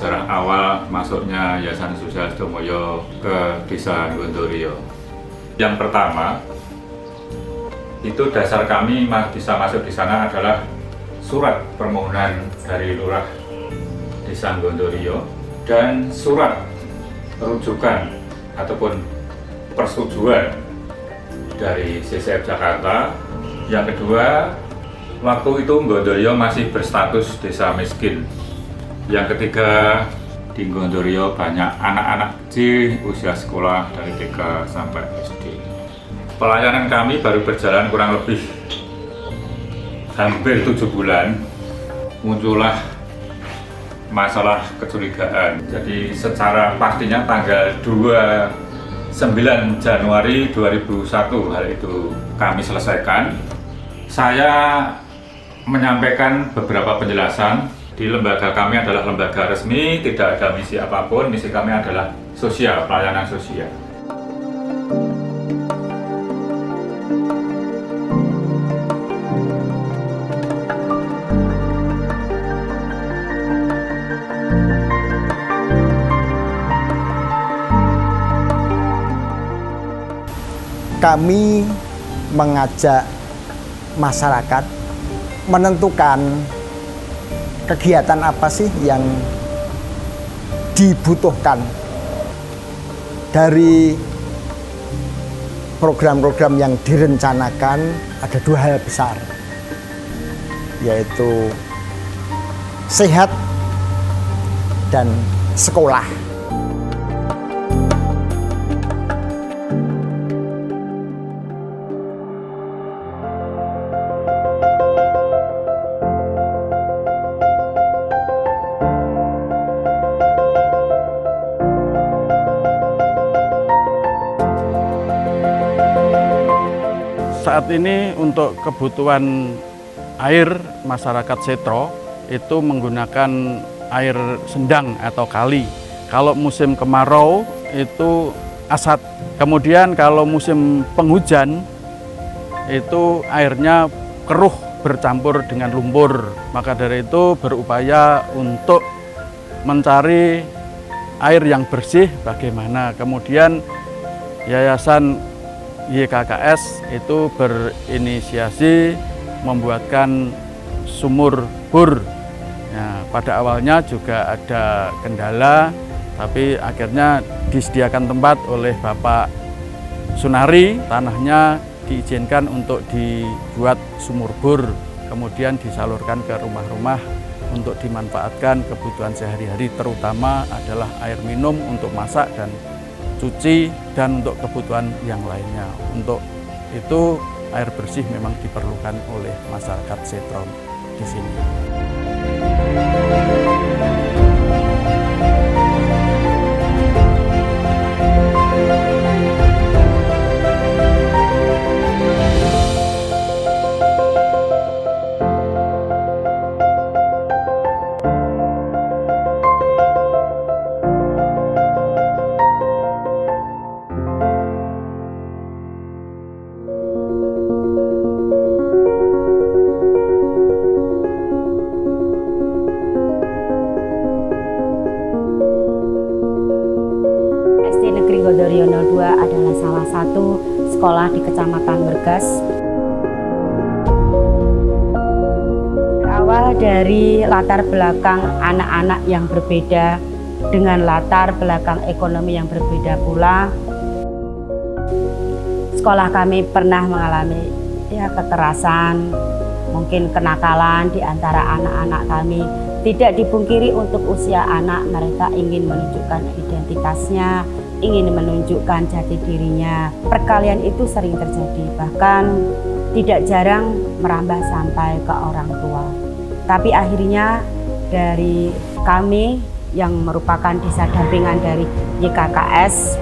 Sejarah awal masuknya Yayasan Sosial Sidomoyo ke Desa Nggondorio. Yang pertama, itu dasar kami bisa masuk di sana adalah surat permohonan dari Lurah Desa Nggondorio dan surat rujukan ataupun persetujuan dari CCF Jakarta. Yang kedua, waktu itu Nggondorio masih berstatus desa miskin. Yang ketiga, di Nggondorio banyak anak-anak kecil usia sekolah dari TK sampai SD. Pelayanan kami baru berjalan kurang lebih hampir 7 bulan, muncullah masalah kecurigaan. Jadi secara pastinya tanggal 29 Januari 2001 hal itu kami selesaikan. Saya menyampaikan beberapa penjelasan. Di lembaga kami adalah lembaga resmi, tidak ada misi apapun. Misi kami adalah sosial, pelayanan sosial. Kami mengajak masyarakat menentukan kegiatan apa sih yang dibutuhkan dari program-program yang direncanakan. Ada 2 hal besar, yaitu sehat dan sekolah. Saat ini untuk kebutuhan air masyarakat Setro itu menggunakan air sendang atau kali. Kalau musim kemarau itu asat. Kemudian kalau musim penghujan itu airnya keruh bercampur dengan lumpur. Maka dari itu berupaya untuk mencari air yang bersih bagaimana. Kemudian Yayasan YKKS itu berinisiasi membuatkan sumur bor. Ya, pada awalnya juga ada kendala, tapi akhirnya disediakan tempat oleh Bapak Sunari. Tanahnya diizinkan untuk dibuat sumur bor, kemudian disalurkan ke rumah-rumah untuk dimanfaatkan kebutuhan sehari-hari, terutama adalah air minum untuk masak dan cuci, dan untuk kebutuhan yang lainnya. Untuk itu air bersih memang diperlukan oleh masyarakat Setro di sini. Nggondorio 02 adalah salah satu sekolah di Kecamatan Bergas. Berawal dari latar belakang anak-anak yang berbeda dengan latar belakang ekonomi yang berbeda pula, sekolah kami pernah mengalami kekerasan, mungkin kenakalan di antara anak-anak kami. Tidak dipungkiri untuk usia anak, mereka ingin menunjukkan identitasnya, ingin menunjukkan jati dirinya. Perkelahian itu sering terjadi, bahkan tidak jarang merambah sampai ke orang tua. Tapi akhirnya dari kami yang merupakan desa dampingan dari YKKS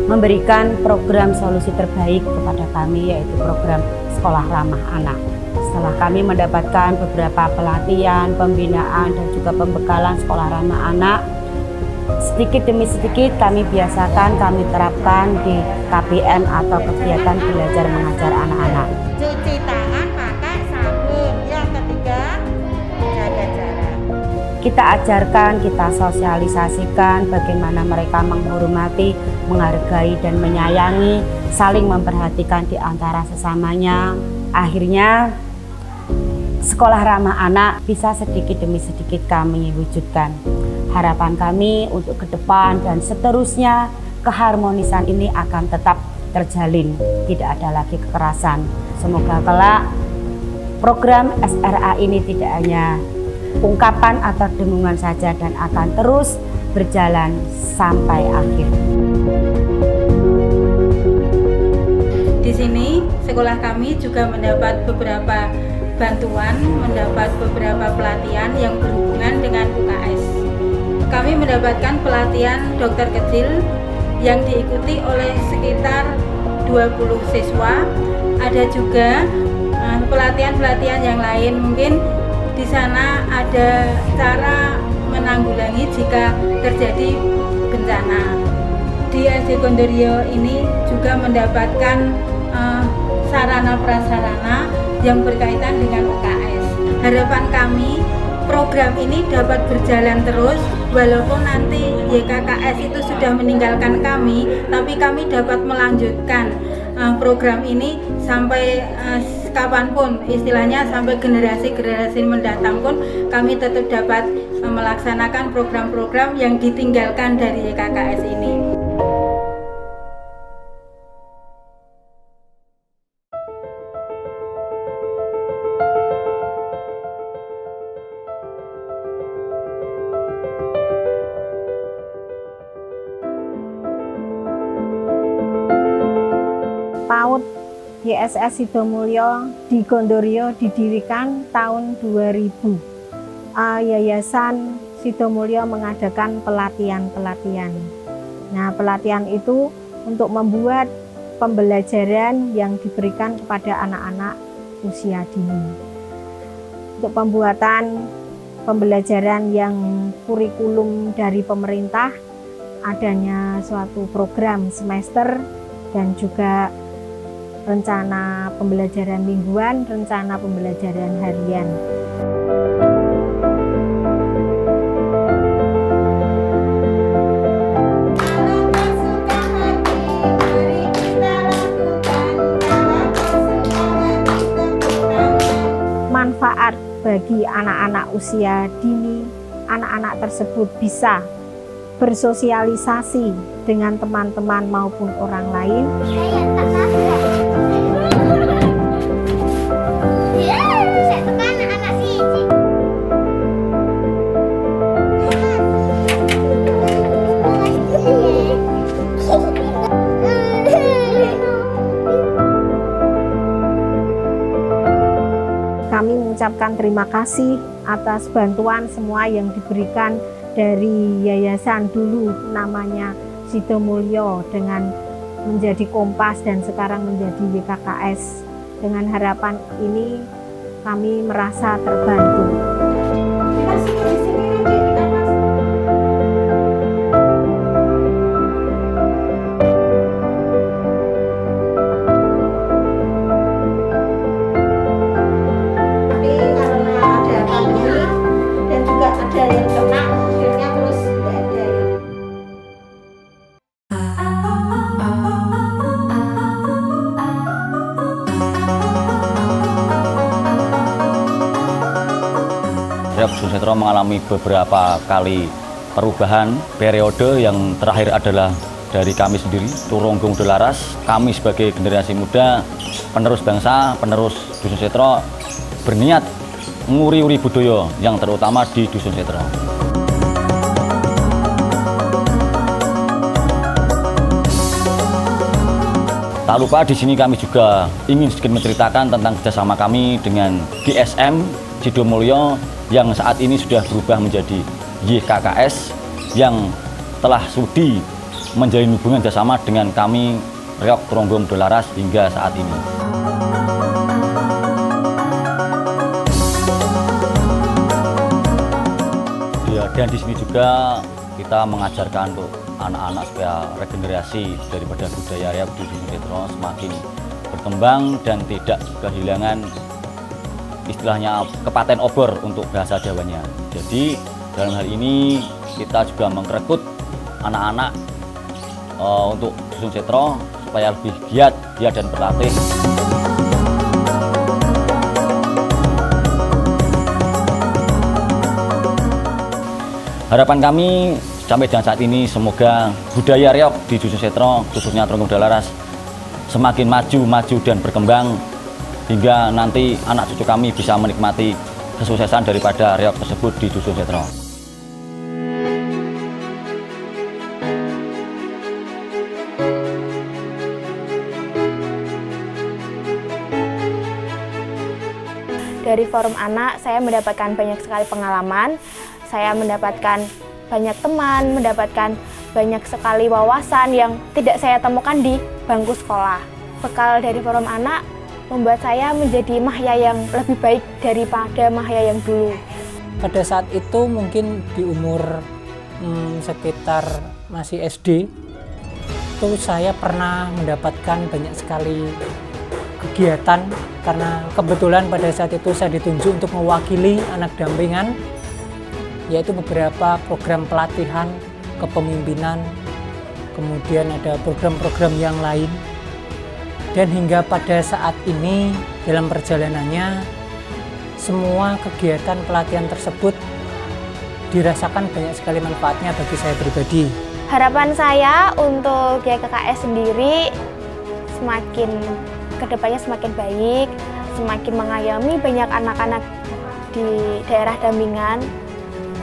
memberikan program solusi terbaik kepada kami, yaitu program Sekolah Ramah Anak. Setelah kami mendapatkan beberapa pelatihan, pembinaan, dan juga pembekalan sekolah ramah anak, sedikit demi sedikit kami biasakan, kami terapkan di KBM atau kegiatan belajar mengajar anak-anak. Cuci tangan pakai sabun. Yang ketiga, jaga jarak. Kita ajarkan, kita sosialisasikan bagaimana mereka menghormati, menghargai, dan menyayangi, saling memperhatikan di antara sesamanya. Akhirnya sekolah ramah anak bisa sedikit demi sedikit kami wujudkan. Harapan kami untuk ke depan dan seterusnya, keharmonisan ini akan tetap terjalin, tidak ada lagi kekerasan. Semoga kelak program SRA ini tidak hanya ungkapan atau dengungan saja dan akan terus berjalan sampai akhir. Di sini sekolah kami juga mendapat beberapa bantuan, mendapat beberapa pelatihan yang berhubungan dengan UKS. Kami mendapatkan pelatihan dokter kecil yang diikuti oleh sekitar 20 siswa. Ada juga pelatihan-pelatihan yang lain, mungkin di sana ada cara menanggulangi jika terjadi bencana. Di SD Gondorio ini juga mendapatkan sarana prasarana yang berkaitan dengan UKS. Harapan kami program ini dapat berjalan terus, walaupun nanti YKKS itu sudah meninggalkan kami, tapi kami dapat melanjutkan program ini sampai kapanpun, istilahnya sampai generasi-generasi mendatang pun kami tetap dapat melaksanakan program-program yang ditinggalkan dari YKKS ini. PAUD YSS Sidomulyo di Gondorio didirikan tahun 2000. Yayasan Sidomulyo mengadakan pelatihan-pelatihan. Nah, pelatihan itu untuk membuat pembelajaran yang diberikan kepada anak-anak usia dini. Untuk pembuatan pembelajaran yang kurikulum dari pemerintah, adanya suatu program semester dan juga rencana pembelajaran mingguan, rencana pembelajaran harian. Manfaat bagi anak-anak usia dini, anak-anak tersebut bisa bersosialisasi dengan teman-teman maupun orang lain. Kami mengucapkan terima kasih atas bantuan semua yang diberikan dari yayasan dulu namanya Sidomulyo dengan menjadi Kompas dan sekarang menjadi YKKS. Dengan harapan ini kami merasa terbantu. Dusun Setro mengalami beberapa kali perubahan periode, yang terakhir adalah dari kami sendiri, Turunggung Dolaras. Kami sebagai generasi muda, penerus bangsa, penerus Dusun Setro berniat nguri-uri budaya yang terutama di Dusun Setro. Tak lupa di sini kami juga ingin sedikit menceritakan tentang kerjasama kami dengan GSM Sidomulyo yang saat ini sudah berubah menjadi YKKS yang telah sudi menjalin hubungan kerjasama dengan kami Reok Tronggo Mudolaras hingga saat ini. Ya, dan di sini juga kita mengajarkan untuk anak-anak supaya regenerasi daripada budaya Reok di Dusun Setro semakin berkembang dan tidak kehilangan istilahnya kepaten obor untuk bahasa Jawanya. Jadi dalam hal ini kita juga mengrekrut anak-anak untuk Dusun Setro supaya lebih giat dan berlatih. Harapan kami sampai dengan saat ini semoga budaya Reok di Dusun Setro, khususnya Tronggo Mudolaras, semakin maju dan berkembang hingga nanti anak cucu kami bisa menikmati kesuksesan daripada Reok tersebut di Dusun Setro. Dari forum anak, saya mendapatkan banyak sekali pengalaman, saya mendapatkan banyak teman, mendapatkan banyak sekali wawasan yang tidak saya temukan di bangku sekolah. Bekal dari forum anak membuat saya menjadi mahya yang lebih baik daripada mahya yang dulu. Pada saat itu mungkin di umur sekitar masih SD, itu saya pernah mendapatkan banyak sekali kegiatan karena kebetulan pada saat itu saya ditunjuk untuk mewakili anak dampingan, yaitu beberapa program pelatihan kepemimpinan, kemudian ada program-program yang lain. Dan hingga pada saat ini dalam perjalanannya semua kegiatan pelatihan tersebut dirasakan banyak sekali manfaatnya bagi saya pribadi. Harapan saya untuk YKKS sendiri kedepannya semakin baik, semakin mengayomi banyak anak-anak di daerah dampingan,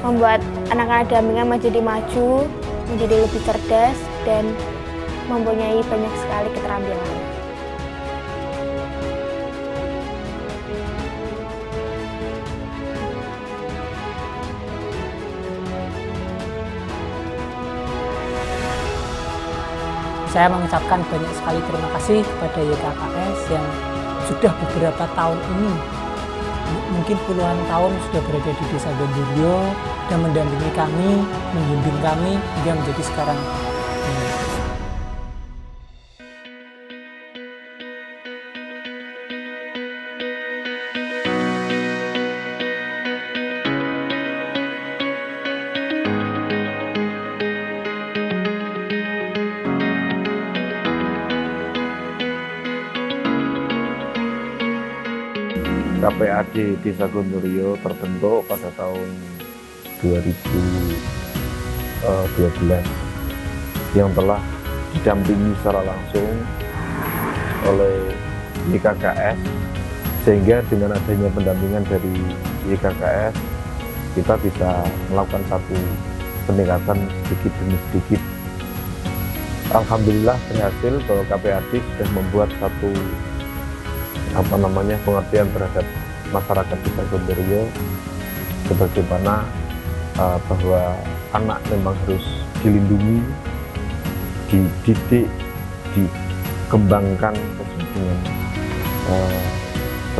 membuat anak-anak dampingan menjadi maju, menjadi lebih cerdas, dan mempunyai banyak sekali keterampilan. Saya mengucapkan banyak sekali terima kasih kepada YKKS yang sudah beberapa tahun ini, mungkin puluhan tahun sudah berada di Desa Gondoryo dan mendampingi kami, membimbing kami hingga menjadi sekarang. KPAD Desa Gondoryo terbentuk pada tahun 2012 yang telah didampingi secara langsung oleh YKKS, sehingga dengan adanya pendampingan dari YKKS kita bisa melakukan satu peningkatan sedikit demi sedikit. Alhamdulillah berhasil bahwa KPAD sudah membuat satu pengertian terhadap masyarakat Desa Gondoryo, sebagaimana bahwa anak memang harus dilindungi, dididik, dikembangkan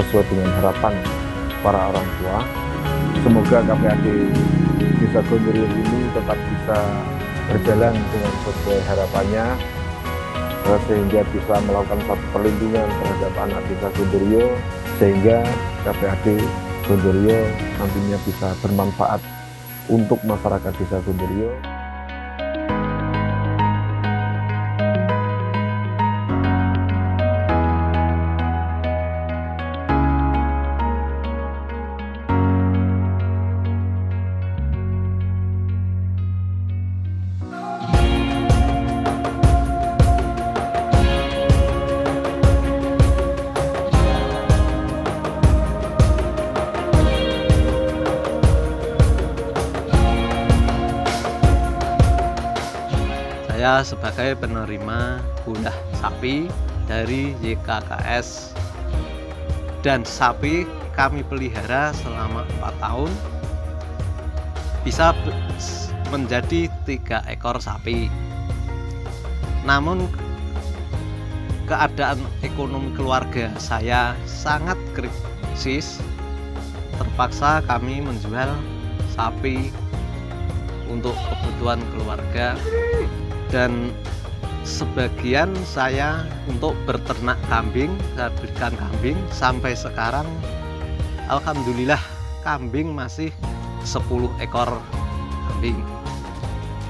sesuai dengan harapan para orang tua. Semoga KPAD Desa Gondoryo ini tetap bisa berjalan dengan sesuai harapannya, sehingga bisa melakukan satu perlindungan terhadap anak Desa Gondoryo, sehingga KPAD Gondoryo nantinya bisa bermanfaat untuk masyarakat Desa Gondoryo. saya sebagai penerima gundah sapi dari YKKS, dan sapi kami pelihara selama 4 tahun bisa menjadi 3 ekor sapi. Namun keadaan ekonomi keluarga saya sangat krisis, terpaksa kami menjual sapi untuk kebutuhan keluarga, dan sebagian saya untuk berternak kambing. Saya berikan kambing sampai sekarang, alhamdulillah kambing masih 10 ekor kambing.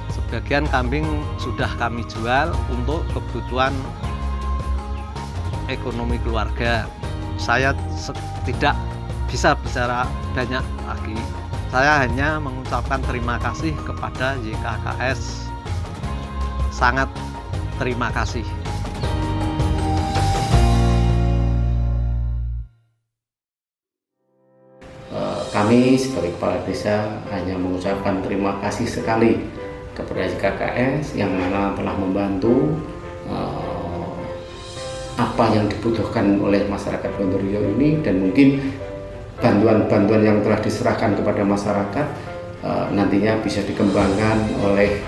Sebagian kambing sudah kami jual untuk kebutuhan ekonomi keluarga. Saya tidak bisa bicara banyak lagi. Saya hanya mengucapkan terima kasih kepada YKKS. Sangat terima kasih. Kami sebagai kepala desa hanya mengucapkan terima kasih sekali kepada YKKS yang mana telah membantu apa yang dibutuhkan oleh masyarakat Gondorio ini, dan mungkin bantuan-bantuan yang telah diserahkan kepada masyarakat nantinya bisa dikembangkan oleh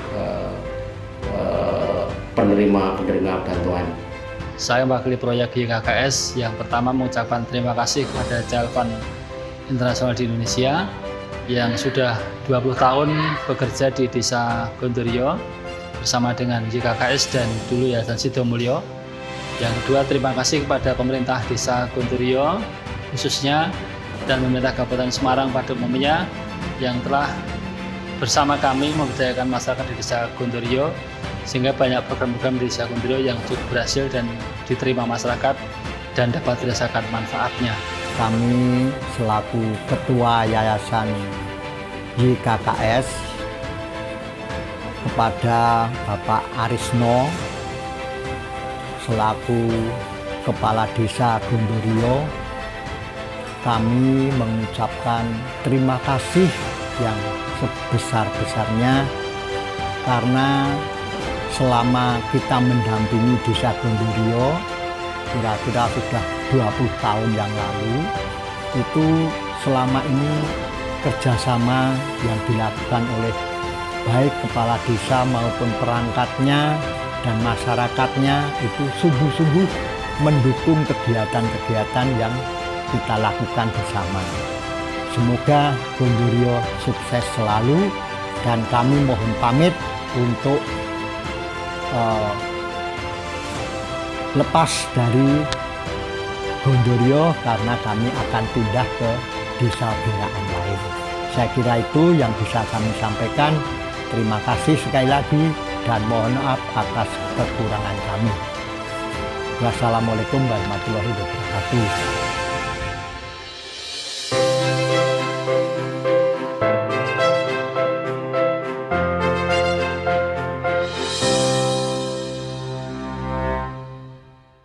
penerima bantuan. Saya mewakili proyek YKKS yang pertama mengucapkan terima kasih kepada Jalvan Internasional di Indonesia yang sudah 20 tahun bekerja di Desa Gondorio bersama dengan YKKS dan dulu Yayasan Sidomulyo. Yang kedua, terima kasih kepada pemerintah Desa Gondorio khususnya dan pemerintah Kabupaten Semarang pada umumnya yang telah bersama kami memberdayakan masyarakat di Desa Gondorio, sehingga banyak program-program di Desa Gondorio yang cukup berhasil dan diterima masyarakat dan dapat dirasakan manfaatnya. Kami selaku Ketua Yayasan YKKS kepada Bapak Arisno selaku Kepala Desa Gondorio, kami mengucapkan terima kasih yang sebesar-besarnya karena selama kita mendampingi Desa Gondorio kira-kira sudah 20 tahun yang lalu, itu selama ini kerjasama yang dilakukan oleh baik kepala desa maupun perangkatnya dan masyarakatnya itu sungguh-sungguh mendukung kegiatan-kegiatan yang kita lakukan bersama. Semoga Gondorio sukses selalu, dan kami mohon pamit untuk lepas dari Gondorio karena kami akan pindah ke desa binaan lain. Saya kira itu yang bisa kami sampaikan. Terima kasih sekali lagi dan mohon maaf atas kekurangan kami. Wassalamualaikum warahmatullahi wabarakatuh.